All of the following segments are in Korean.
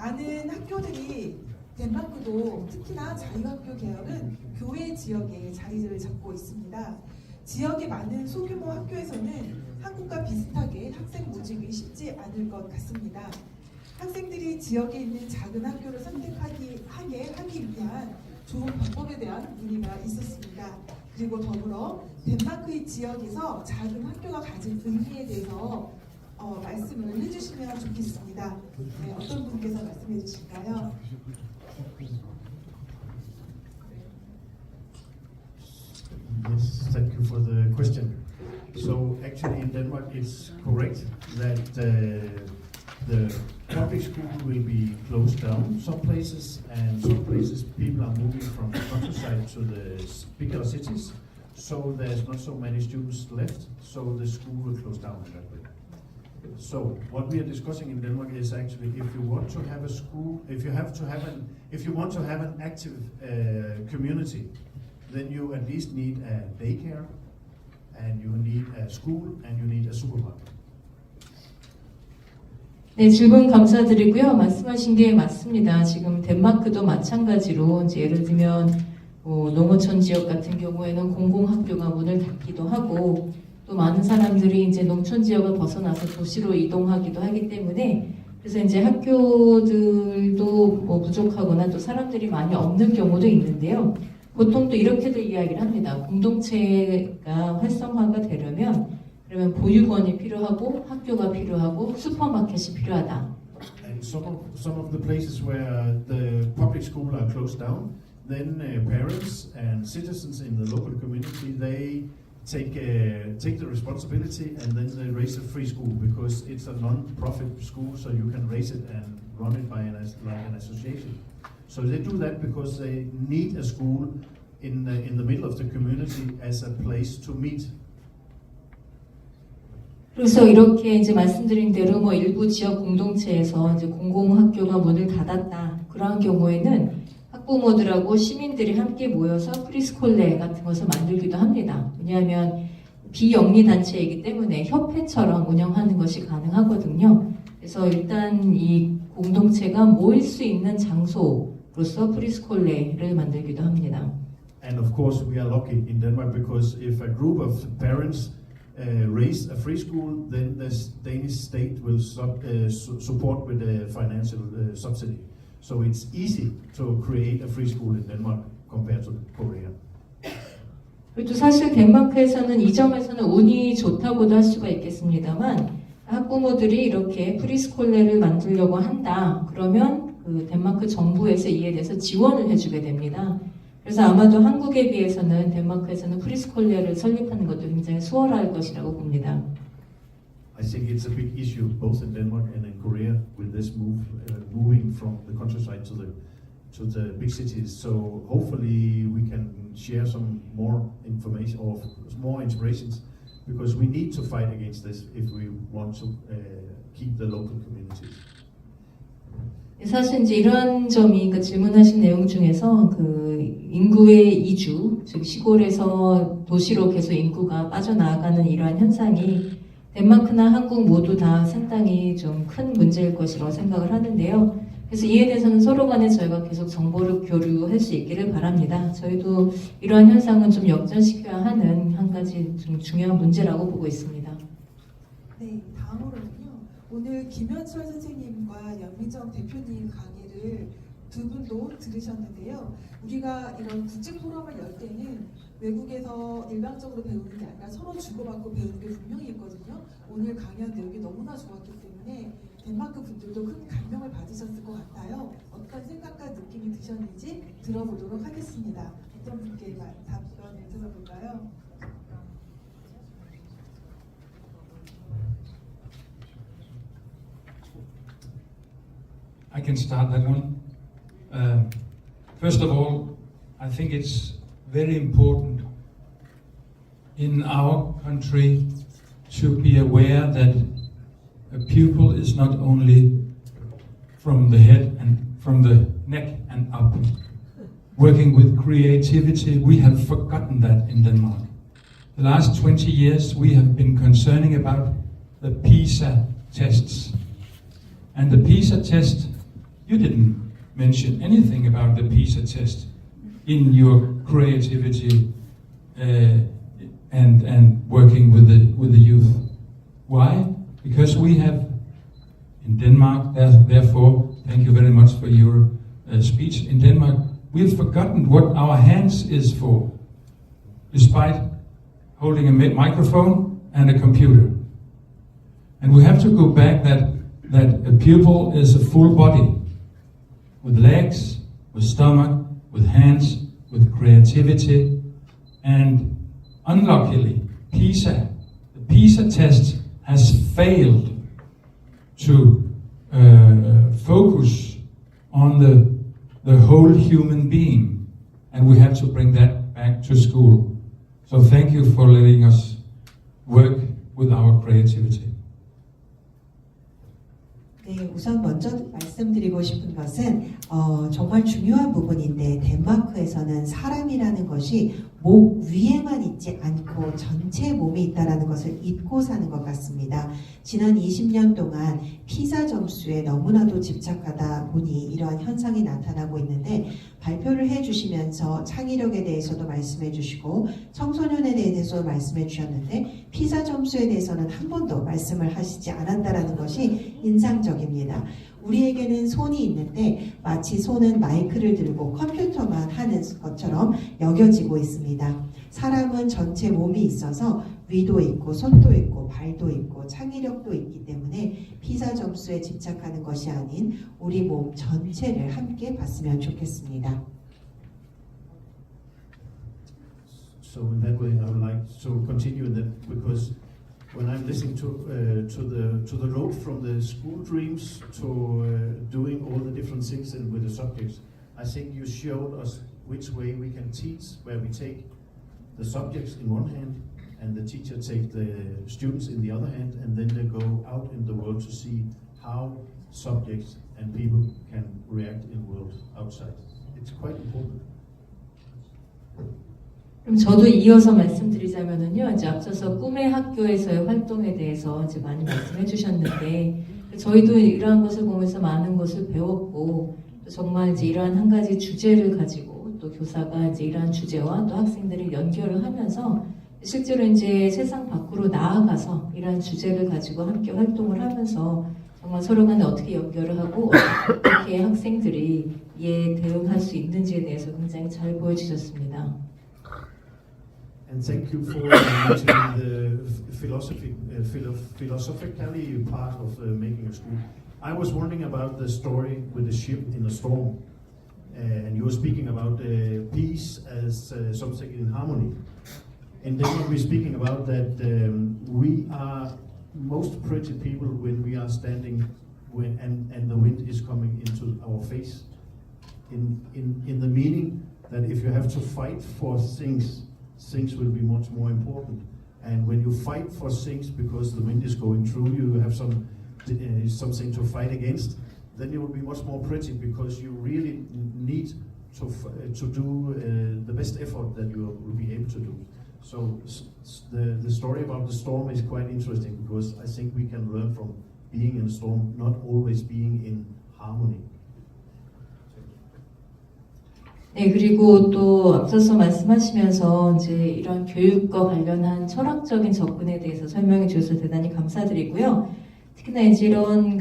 많은 학교들이 덴마크도 특히나 자유학교 개혁은 교외 지역에 자리를 잡고 있습니다. 지역의 많은 소규모 학교에서는 한국과 비슷하게 학생 모집이 쉽지 않을 것 같습니다. 학생들이 지역에 있는 작은 학교를 선택하게 하기 위한 좋은 방법에 대한 문의가 있었습니다. 그리고 더불어 덴마크의 지역에서 작은 학교가 가진 의미에 대해서 말씀을 해주시면 좋겠습니다. 네, 어떤 분께서 말씀해 주실까요? Yes, thank you for the question. So actually in Denmark it's correct that the public school will be closed down some places, and some places people are moving from the countryside to the bigger cities, so there's not so many students left, so the school will close down in that way. So what we are discussing in Denmark is actually if you want to have a school, if you want to have an active community, then you at least need a daycare, and you need a school, and you need a supermarket. 네, 질문 감사드리고요. 말씀하신 게 맞습니다. 지금 덴마크도 마찬가지로 이제 예를 들면 농어촌 지역 같은 경우에는 공공학교가 문을 닫기도 하고, 또 많은 사람들이 이제 농촌 지역을 벗어나서 도시로 이동하기도 하기 때문에, 그래서 이제 학교들도 부족하거나 또 사람들이 많이 없는 경우도 있는데요. 보통 또 이렇게들 이야기를 합니다. 공동체가 활성화가 되려면 그러면 보육원이 필요하고 학교가 필요하고 슈퍼마켓이 필요하다. And some of the places where the public school are closed down, then parents and citizens in the local community, they take the responsibility, and then they raise a free school because it's a non-profit school, so you can raise it and run it by an association. So they do that because they need a school in the middle of the community as a place to meet. 그래서 이렇게 이제 말씀드린 대로 일부 지역 공동체에서 이제 공공학교가 문을 닫았다. 그러한 경우에는 학부모들하고 시민들이 함께 모여서 프리스콜레 같은 것을 만들기도 합니다. 왜냐하면 비영리 단체이기 때문에 협회처럼 운영하는 것이 가능하거든요. 그래서 일단 이 공동체가 모일 수 있는 장소로서 프리스콜레를 만들기도 합니다. And of course we are lucky in Denmark because if a group of parents raise a free school, then the Danish state will support with a financial subsidy. So it's easy to create a free school in Denmark compared to Korea. 그리고 사실 덴마크에서는 이 점에서는 운이 좋다고도 할 수가 있겠습니다만, 학부모들이 이렇게 프리스콜레를 만들려고 한다. 그러면 그 덴마크 정부에서 이에 대해서 지원을 해주게 됩니다. 그래서 아마도 한국에 비해서는 덴마크에서는 프리스콜레를 설립하는 것도 굉장히 수월할 것이라고 봅니다. I think it's a big issue both in Denmark and in Korea with this moving from the countryside to the big cities. So hopefully we can share some more information or more inspirations, because we need to fight against this if we want to keep the local communities. 사실 이제 이런 점이 그 질문하신 내용 중에서 그 인구의 이주, 즉 시골에서 도시로 계속 인구가 빠져나가는 이러한 현상이 덴마크나 한국 모두 다 상당히 좀 큰 문제일 것이라고 생각을 하는데요. 그래서 이에 대해서는 서로 간에 저희가 계속 정보를 교류할 수 있기를 바랍니다. 저희도 이러한 현상은 좀 역전시켜야 하는 한 가지 좀 중요한 문제라고 보고 있습니다. 네, 다음으로는요. 오늘 김현철 선생님과 연미정 대표님 강의를 두 분도 들으셨는데요. 우리가 이런 국제 포럼을 열 때는 외국에서 일방적으로 배우는 게 아니라 서로 주고받고 배우는 게 분명히 있거든요. 오늘 강연 내용이 너무나 좋았기 때문에 덴마크 분들도 큰 감명을 받으셨을 것 같아요. 어떤 생각과 느낌이 드셨는지 들어보도록 하겠습니다. 어떤 분께 답변을 들어볼까요? I can start that one. First of all, I think it's very important in our country to be aware that a pupil is not only from the head and from the neck and up. Working with creativity, we have forgotten that in Denmark. The last 20 years we have been concerning about the PISA tests. And the PISA test you didn't mention anything about the PISA test in your creativity and working with the youth. Why? Because we have in Denmark, therefore, thank you very much for your speech. In Denmark, we have forgotten what our hands is for, despite holding a microphone and a computer. And we have to go back that a pupil is a full body, with legs, with stomach, with hands, with creativity, and unluckily, the PISA test has failed to focus on the whole human being, and we have to bring that back to school. So thank you for letting us work with our creativity. 네, 우선 먼저 말씀드리고 싶은 것은 정말 중요한 부분인데 덴마크에서는 사람이라는 것이 목 위에만 있지 않고 전체 몸이 있다는 것을 잊고 사는 것 같습니다. 지난 20년 동안 피사 점수에 너무나도 집착하다 보니 이러한 현상이 나타나고 있는데 발표를 해주시면서 창의력에 대해서도 말씀해 주시고 청소년에 대해서도 말씀해 주셨는데 피사 점수에 대해서는 한 번도 말씀을 하시지 않았다는 것이 인상적입니다. 우리에게는 손이 있는데 마치 손은 마이크를 들고 컴퓨터만 하는 것처럼 여겨지고 있습니다. 사람은 전체 몸이 있어서 위도 있고 손도 있고 발도 있고 창의력도 있기 때문에 피사 점수에 집착하는 것이 아닌 우리 몸 전체를 함께 봤으면 좋겠습니다. So in that way, I would like to continue that because when I'm listening to the road from the school dreams to doing all the different things and with the subjects, I think you showed us which way we can teach, where we take the subjects in one hand and the teacher take the students in the other hand, and then they go out in the world to see how subjects and people can react in the world outside. It's quite important. 그럼 저도 이어서 말씀드리자면은요, 이제 앞서서 꿈의 학교에서의 활동에 대해서 이제 많이 말씀해 주셨는데, 저희도 이러한 것을 보면서 많은 것을 배웠고, 정말 이제 이러한 한 가지 주제를 가지고 또 교사가 이제 이러한 주제와 또 학생들을 연결을 하면서 실제로 이제 세상 밖으로 나아가서 이러한 주제를 가지고 함께 활동을 하면서 정말 서로 간에 어떻게 연결을 하고 어떻게 학생들이 이에 대응할 수 있는지에 대해서 굉장히 잘 보여주셨습니다. And thank you for mentioning the philosophically part of making a school. I was wondering about the story with the ship in a storm, and you were speaking about peace as something in harmony. In Denmark, we're speaking about that we are most pretty people when we are standing and the wind is coming into our face. In the meaning that if you have to fight for things will be much more important. And when you fight for things because the wind is going through you, have something to fight against, then you will be much more pretty because you really need to do the best effort that you will be able to do. So the story about the storm is quite interesting because I think we can learn from being in a storm, not always being in harmony. 네, 그리고 또 앞서서 말씀하시면서 이제 이런 교육과 관련한 철학적인 접근에 대해서 설명해 주셔서 대단히 감사드리고요. 특히나 이제 이런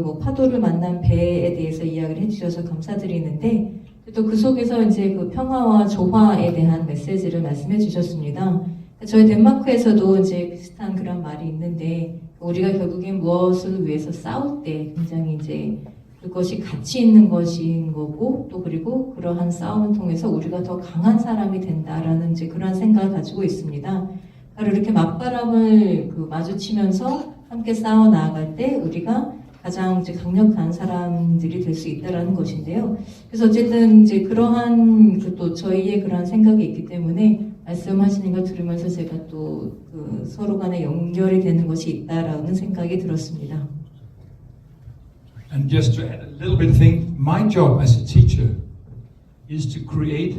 뭐 파도를 만난 배에 대해서 이야기를 해주셔서 감사드리는데 또 그 속에서 이제 그 평화와 조화에 대한 메시지를 말씀해 주셨습니다. 저희 덴마크에서도 이제 비슷한 그런 말이 있는데 우리가 결국엔 무엇을 위해서 싸울 때 굉장히 이제 그것이 가치 있는 것인 거고 또 그리고 그러한 싸움을 통해서 우리가 더 강한 사람이 된다라는 이제 그런 생각을 가지고 있습니다. 바로 이렇게 맞바람을 마주치면서 함께 싸워 나아갈 때 우리가 가장 이제 강력한 사람들이 될 수 있다라는 것인데요. 그래서 어쨌든 이제 그러한 또 저희의 그러한 생각이 있기 때문에 말씀하시는 걸 들으면서 제가 또 서로 간에 연결이 되는 것이 있다라는 생각이 들었습니다. And just to add a little bit of thing, my job as a teacher is to create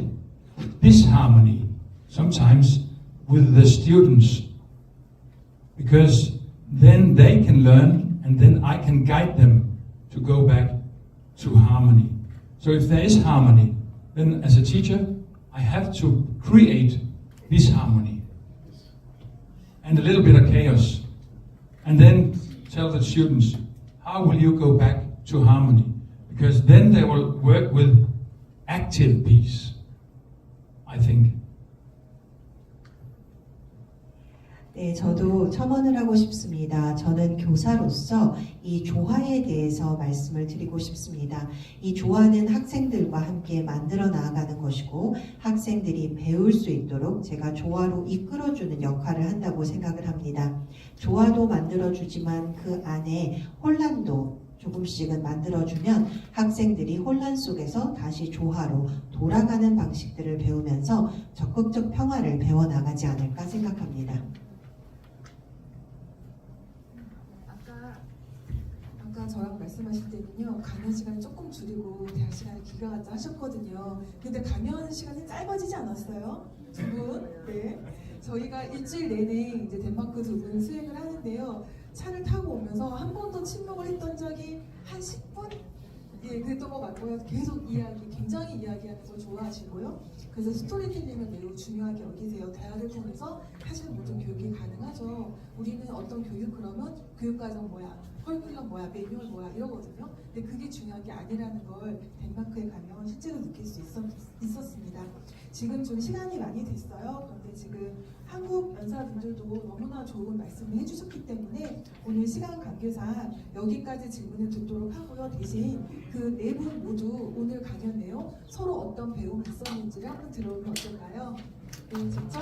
this harmony sometimes with the students, because then they can learn and then I can guide them to go back to harmony. So if there is harmony, then as a teacher, I have to create this harmony and a little bit of chaos, and then tell the students, how will you go back to harmony? Because then they will work with active peace, I think. 네, 저도 첨언을 하고 싶습니다. 저는 교사로서 이 조화에 대해서 말씀을 드리고 싶습니다. 이 조화는 학생들과 함께 만들어 나아가는 것이고 학생들이 배울 수 있도록 제가 조화로 이끌어주는 역할을 한다고 생각을 합니다. 조화도 만들어주지만 그 안에 혼란도 조금씩은 만들어주면 학생들이 혼란 속에서 다시 조화로 돌아가는 방식들을 배우면서 적극적 평화를 배워나가지 않을까 생각합니다. 아까 저랑 말씀하실 때는요, 강연 시간을 조금 줄이고 대학 시간을 길어가자 하셨거든요. 근데 강연 시간이 짧아지지 않았어요? 두 분? 네. 저희가 일주일 내내 이제 덴마크 두 분 수행을 하는데요. 차를 타고 오면서 한 번도 침묵을 했던 적이 한 10분? 예, 그랬던 것 같고요. 계속 굉장히 이야기하는 걸 좋아하시고요. 그래서 스토리텔링을 매우 중요하게 여기세요. 대화를 통해서 사실 모든 교육이 가능하죠. 우리는 어떤 교육 그러면 교육과정 뭐야, 커리큘럼 뭐야, 매뉴얼 뭐야 이러거든요. 근데 그게 중요한 게 아니라는 걸 덴마크에 가면 실제로 느낄 수 있었습니다. 지금 좀 시간이 많이 됐어요. 그런데 지금 한국 연사분들도 너무나 좋은 말씀을 해주셨기 때문에 오늘 시간 관계상 여기까지 질문을 듣도록 하고요. 대신 그 네 분 모두 오늘 강연 내용 서로 어떤 배움이 있었는지를 한번 들어보면 어떨까요? 네, 좋죠?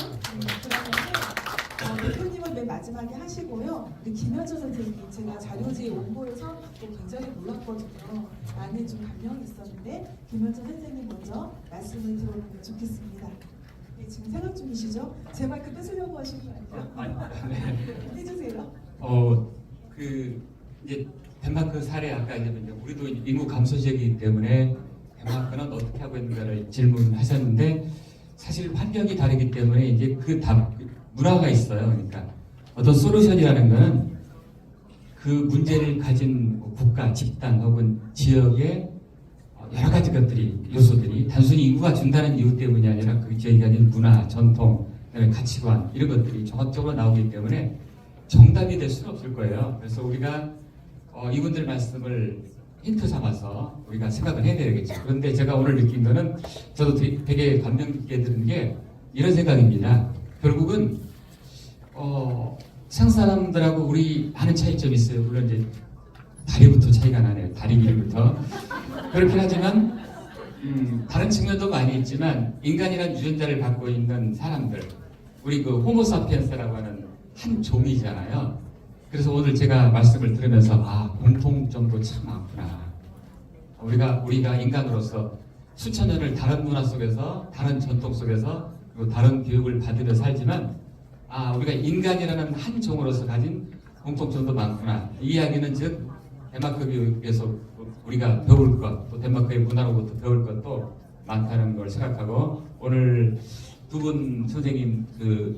그러면 대표님은 맨 마지막에 하시고요. 김현철 선생님, 제가 자료지에 원고에서 또 굉장히 놀랐거든요. 많은 좀 감명이 있었는데 김현철 선생님 먼저 말씀을 들어보면 좋겠습니다. 네, 지금 생각 중이시죠? 제 마이크 뺏으려고 하시는 거 아니죠? 아니, 해주세요. 이제 덴마크 사례 아까 이제 우리도 인구 감소 지역이기 때문에 덴마크는 어떻게 하고 있는가를 질문하셨는데 사실 환경이 다르기 때문에 이제 그 문화가 있어요. 그러니까 어떤 솔루션이라는 거는 그 문제를 가진 국가, 집단 혹은 지역의 여러 가지 요소들이 단순히 인구가 준다는 이유 때문이 아니라 그 지역이 가진 문화, 전통, 가치관 이런 것들이 종합적으로 나오기 때문에 정답이 될 수는 없을 거예요. 그래서 우리가 이분들 말씀을 힌트 삼아서 우리가 생각을 해야 되겠죠. 그런데 제가 오늘 느낀 거는 저도 되게 감명 깊게 들은 게 이런 생각입니다. 결국은 세상 사람들하고 우리 많은 차이점이 있어요. 물론 이제 다리부터 차이가 나네요. 다리 길이부터. 그렇긴 하지만 다른 측면도 많이 있지만 인간이라는 유전자를 갖고 있는 사람들, 우리 그 호모사피엔스라고 하는 한 종이잖아요. 그래서 오늘 제가 말씀을 들으면서 공통점도 참 많구나. 우리가 인간으로서 수천 년을 다른 문화 속에서, 다른 전통 속에서, 그리고 다른 교육을 받으며 살지만 우리가 인간이라는 한 종으로서 가진 공통점도 많구나. 이 이야기는 즉 덴마크 교육에서 우리가 배울 것, 또 덴마크의 문화로부터 배울 것도 많다는 걸 생각하고 오늘 두 분 선생님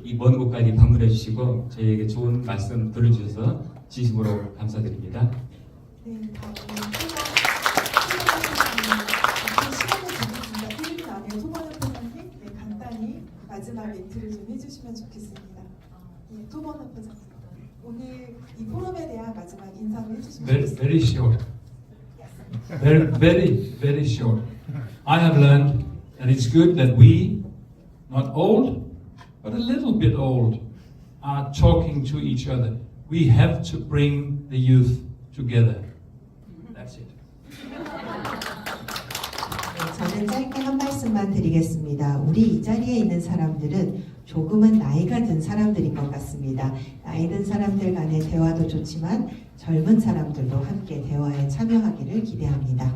이 먼 곳까지 방문해 주시고 저희에게 좋은 말씀 들어주셔서 진심으로 감사드립니다. 네, 다음은 시간을 드리겠습니다. 1분 안에 토번협 회장님, 간단히 마지막 멘트를 좀 해주시면 좋겠습니다. 네, 토번협 회장님, 오늘 이 포럼에 대한 마지막 인사를 해주시면 좋겠습니다. Very short. Very short. I have learned that it's good that we, not old, but a little bit old, are talking to each other. We have to bring the youth together. That's it. 저는 짧게 한 말씀만 드리겠습니다. 우리 이 자리에 있는 사람들은 조금은 나이가 든 사람들인 것 같습니다. 나이 든 사람들 간의 대화도 좋지만 젊은 사람들도 함께 대화에 참여하기를 기대합니다.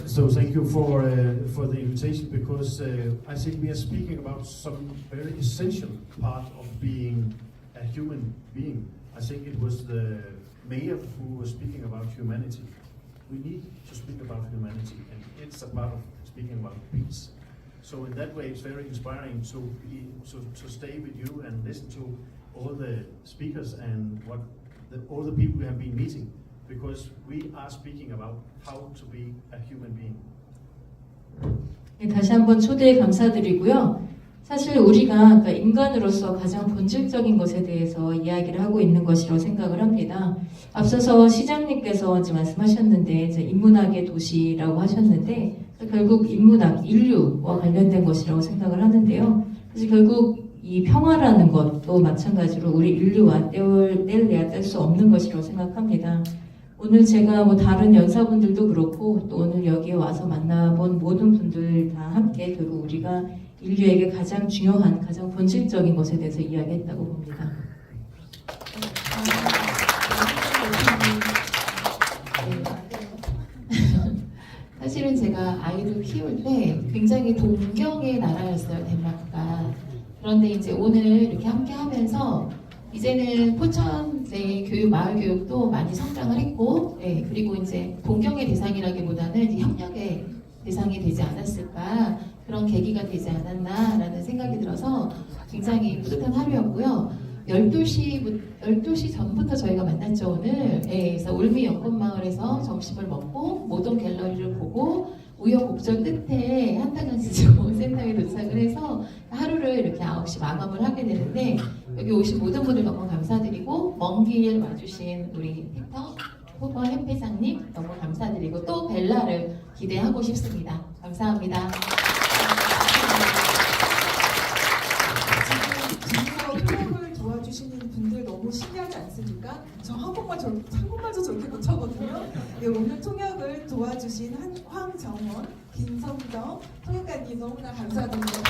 So thank you for the invitation because I think we are speaking about some very essential part of being a human being. I think it was the mayor who was speaking about humanity. We need to speak about humanity, and it's a part of speaking about peace. So in that way, it's very inspiring to stay with you and listen to all the speakers and what all the people we have been meeting, because we are speaking about how to be a human being. 네, 다시 한번 초대에 감사드리고요. 사실 우리가 그러니까 인간으로서 가장 본질적인 것에 대해서 이야기를 하고 있는 것이라고 생각을 합니다. 앞서서 시장님께서 이제 말씀하셨는데 이제 인문학의 도시라고 하셨는데 결국 인문학, 인류와 관련된 것이라고 생각을 하는데요. 그래서 결국 이 평화라는 것도 마찬가지로 우리 인류와 뗄래야 뗄 수 없는 것이라고 생각합니다. 오늘 제가 뭐 다른 연사분들도 그렇고 또 오늘 여기에 와서 만나본 모든 분들 다 함께 결국 우리가 인류에게 가장 중요한, 가장 본질적인 것에 대해서 이야기했다고 봅니다. 사실은 제가 아이를 키울 때 굉장히 동경의 나라였어요, 덴마크가. 그런데 이제 오늘 이렇게 함께 하면서 이제는 포천 내 교육, 마을 교육도 많이 성장을 했고, 예, 그리고 이제 동경의 대상이라기보다는 협력의 대상이 되지 않았을까, 그런 계기가 되지 않았나라는 생각이 들어서 굉장히 뿌듯한 하루였고요. 12시 전부터 저희가 만났죠, 오늘. 예, 그래서 울미 연꽃마을에서 점심을 먹고 모던 갤러리를 보고 우여곡절 끝에 한탄강지정원 센터에 도착을 해서 하루를 이렇게 9시 마감을 하게 되는데, 여기 오신 모든 분들 너무 감사드리고 먼 길 와주신 우리 헥터 후보 협회장님 너무 감사드리고 또 벨라를 기대하고 싶습니다. 감사합니다. 지금 통역을 도와주시는 분들 너무 신기하지 않습니까? 저 한국말도 저렇게 못하거든요. 네, 오늘 통역을 도와주신 황정원, 김성정 통역가님 너무나 감사드립니다.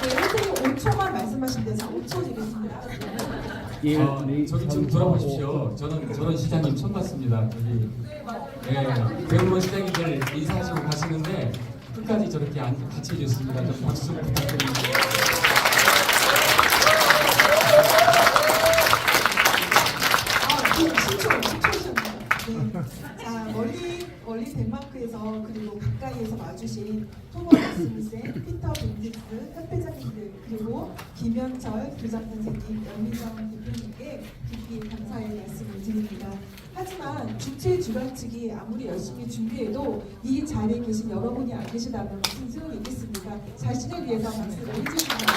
네, 선생님 5초만 말씀하시면 돼서 5초 드리겠습니다. 저기 좀 돌아보십시오. 저는 저런 시장님 처음 봤습니다. 저기 대부분 시장님들 인사하시고 가시는데 끝까지 저렇게 같이 해줬습니다. 좀 박수 부탁드립니다. 자, 멀리 덴마크에서 그리고 가까이에서 와주신 토머스 스미스, 피터 벤디스 협회장님들 그리고 김현철 교장 선생님, 연미정 대표님께 깊이 감사의 말씀을 드립니다. 하지만 주최 주관 측이 아무리 열심히 준비해도 이 자리에 계신 여러분이 안 계시다면 무슨 소용이 있겠습니까? 자신을 위해서 박수를 해주십니다.